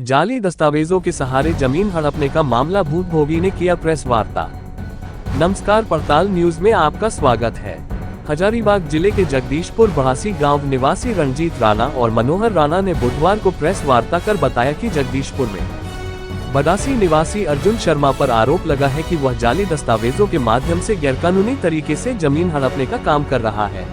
जाली दस्तावेजों के सहारे जमीन हड़पने का मामला भूतभोगी ने किया प्रेस वार्ता। नमस्कार, पड़ताल न्यूज में आपका स्वागत है। हजारीबाग जिले के जगदीशपुर बहासी गांव निवासी रणजीत राणा और मनोहर राणा ने बुधवार को प्रेस वार्ता कर बताया कि जगदीशपुर में बदासी निवासी अर्जुन शर्मा पर आरोप लगा है कि वह जाली दस्तावेजों के माध्यम से गैरकानूनी तरीके से जमीन हड़पने का काम कर रहा है।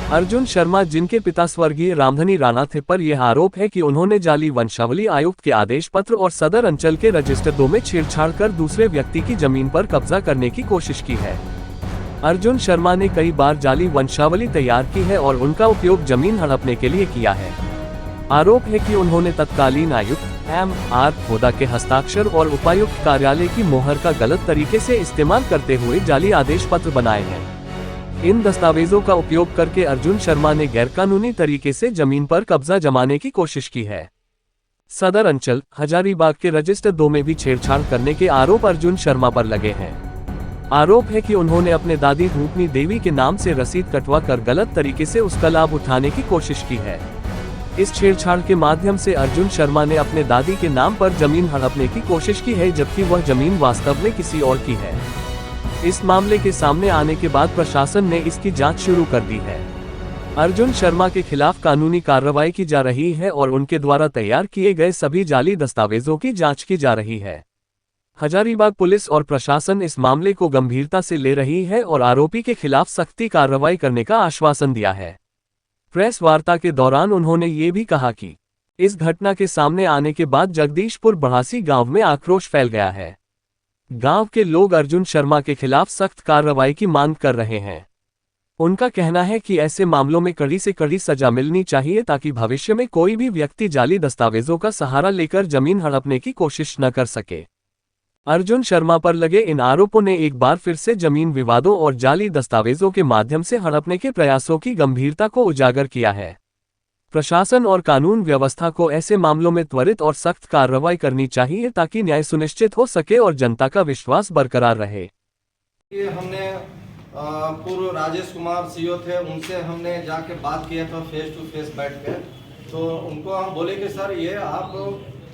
अर्जुन शर्मा, जिनके पिता स्वर्गीय रामधनी राणा थे, पर यह आरोप है कि उन्होंने जाली वंशावली आयुक्त के आदेश पत्र और सदर अंचल के रजिस्टर 2 में छेड़छाड़ कर दूसरे व्यक्ति की जमीन पर कब्जा करने की कोशिश की है। अर्जुन शर्मा ने कई बार जाली वंशावली तैयार की है और उनका उपयोग जमीन हड़पने के लिए किया है। आरोप है कि उन्होंने तत्कालीन आयुक्त M.R. होदा के हस्ताक्षर और उपायुक्त कार्यालय की मोहर का गलत तरीके से इस्तेमाल करते हुए जाली आदेश पत्र बनाए हैं। इन दस्तावेजों का उपयोग करके अर्जुन शर्मा ने गैरकानूनी तरीके से जमीन पर कब्जा जमाने की कोशिश की है। सदर अंचल हजारीबाग के रजिस्टर 2 में भी छेड़छाड़ करने के आरोप अर्जुन शर्मा पर लगे हैं। आरोप है कि उन्होंने अपने दादी रूपनी देवी के नाम से रसीद कटवा कर गलत तरीके से उसका लाभ उठाने की कोशिश की है। इस छेड़छाड़ के माध्यम से अर्जुन शर्मा ने अपने दादी के नाम पर जमीन हड़पने की कोशिश की है, जबकि वह जमीन वास्तव में किसी और की है। इस मामले के सामने आने के बाद प्रशासन ने इसकी जांच शुरू कर दी है। अर्जुन शर्मा के खिलाफ कानूनी कार्रवाई की जा रही है और उनके द्वारा तैयार किए गए सभी जाली दस्तावेजों की जांच की जा रही है। हजारीबाग पुलिस और प्रशासन इस मामले को गंभीरता से ले रही है और आरोपी के खिलाफ सख्ती कार्रवाई करने का आश्वासन दिया है। प्रेस वार्ता के दौरान उन्होंने ये भी कहा कि इस घटना के सामने आने के बाद जगदीशपुर बहासी गांव में आक्रोश फैल गया है। गांव के लोग अर्जुन शर्मा के खिलाफ सख्त कार्रवाई की मांग कर रहे हैं। उनका कहना है कि ऐसे मामलों में कड़ी से कड़ी सजा मिलनी चाहिए ताकि भविष्य में कोई भी व्यक्ति जाली दस्तावेजों का सहारा लेकर जमीन हड़पने की कोशिश न कर सके। अर्जुन शर्मा पर लगे इन आरोपों ने एक बार फिर से जमीन विवादों और जाली दस्तावेजों के माध्यम से हड़पने के प्रयासों की गंभीरता को उजागर किया है। प्रशासन और कानून व्यवस्था को ऐसे मामलों में त्वरित और सख्त कार्रवाई करनी चाहिए ताकि न्याय सुनिश्चित हो सके और जनता का विश्वास बरकरार रहे। ये हमने पूर्व राजेश कुमार सीओ थे, उनसे हमने जाके बात किया था फेस टू फेस बैठ के। तो उनको हम बोले कि सर ये आप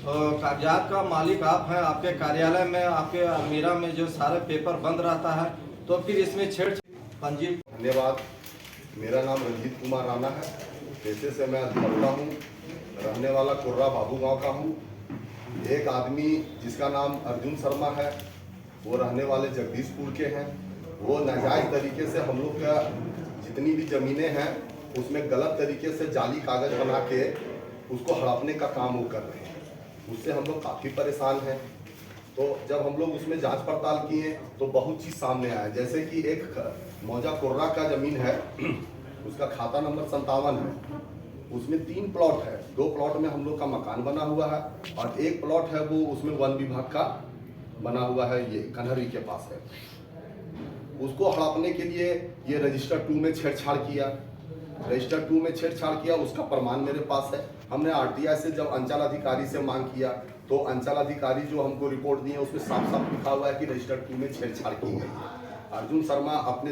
कागजात का मालिक आप हैं, आपके कार्यालय में आपके अलमीरा में जो सारे पेपर बंद रहता है, तो फिर इसमें पंजी। धन्यवाद। मेरा नाम रंजीत कुमार राणा है। पेशे से मैं अधिवक्ता हूँ। रहने वाला कुर्रा बाबू गांव का हूँ। एक आदमी जिसका नाम अर्जुन शर्मा है, वो रहने वाले जगदीशपुर के हैं। वो नाजायज़ तरीके से हम लोग का जितनी भी ज़मीनें हैं उसमें गलत तरीके से जाली कागज़ बना के उसको हड़पने का काम वो कर रहे हैं। उससे हम लोग काफ़ी परेशान हैं। तो जब हम लोग उसमें जांच पड़ताल किए तो बहुत चीज़ सामने आया, जैसे कि एक मौजा कुर्रा का ज़मीन है, उसका खाता नंबर 57 है। उसमें 3 प्लॉट है। 2 प्लॉट में हम लोग का मकान बना हुआ है और एक प्लॉट है वो उसमें वन विभाग का बना हुआ है, ये कन्हरी के पास है। उसको हड़पने के लिए ये रजिस्टर 2 में छेड़छाड़ किया। रजिस्टर 2 में छेड़छाड़ किया, उसका प्रमाण मेरे पास है। हमने RTI से जब अंचल अधिकारी से मांग किया तो अंचल अधिकारी जो हमको रिपोर्ट दी है उसमें साफ साफ लिखा हुआ है कि रजिस्टर 2 में छेड़छाड़ की गई है। अर्जुन शर्मा अपने